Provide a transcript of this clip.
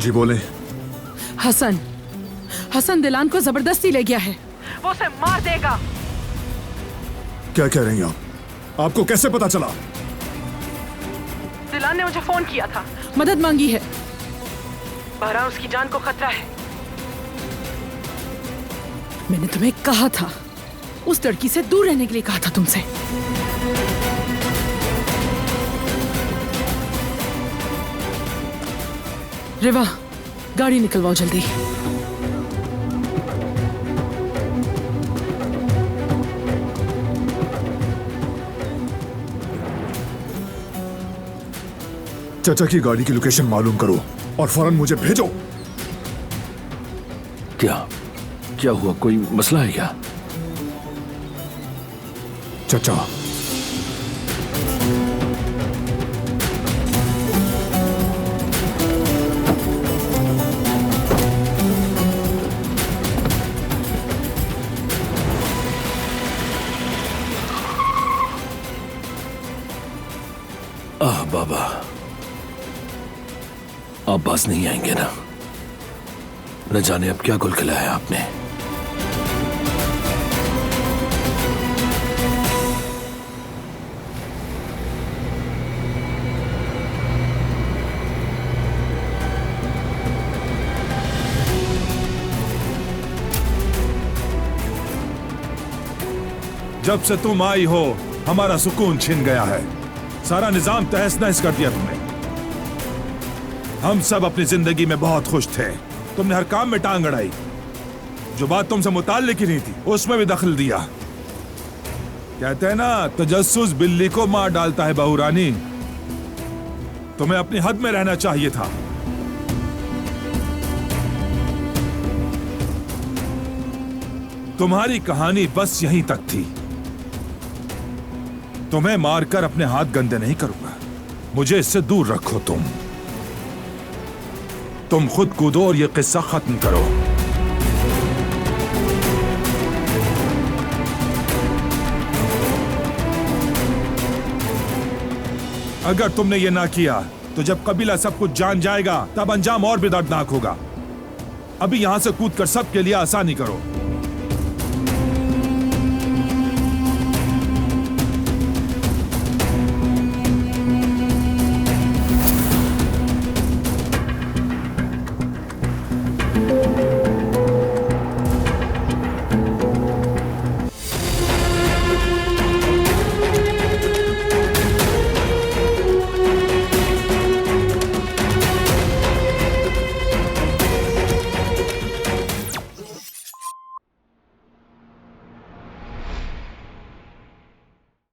जी बोले। हसन दिलान को जबरदस्ती ले गया है, वो उसे मार देगा। क्या कह रही हैं आप? आपको कैसे पता चला? दिलान ने मुझे फोन किया था, मदद मांगी है। बहरहाल उसकी जान को खतरा है। मैंने तुम्हें कहा था, उस लड़की से दूर रहने के लिए कहा था तुमसे। रिवा, गाड़ी निकलवाओ जल्दी। चाचा की गाड़ी की लोकेशन मालूम करो और फौरन मुझे भेजो। क्या हुआ? कोई मसला है क्या? चाचा, बाबा, आप पास नहीं आएंगे ना? न जाने अब क्या गुल खिलाया आपने। जब से तुम आई हो हमारा सुकून छिन गया है। सारा निजाम तहस नहस कर दिया तुमने। हम सब अपनी जिंदगी में बहुत खुश थे। तुमने हर काम में टांग अड़ाई। जो बात तुमसे मुताल्लिक ही नहीं थी उसमें भी दखल दिया। कहते हैं ना, तजस्सुस बिल्ली को मार डालता है बहू रानी। तुम्हें अपनी हद में रहना चाहिए था। तुम्हारी कहानी बस यहीं तक थी। तुम्हें मारकर अपने हाथ गंदे नहीं करूंगा। मुझे इससे दूर रखो। तुम खुद कूदो और यह किस्सा खत्म करो। अगर तुमने ये ना किया तो जब कबीला सब कुछ जान जाएगा तब अंजाम और भी दर्दनाक होगा। अभी यहां से कूदकर सबके लिए आसानी करो।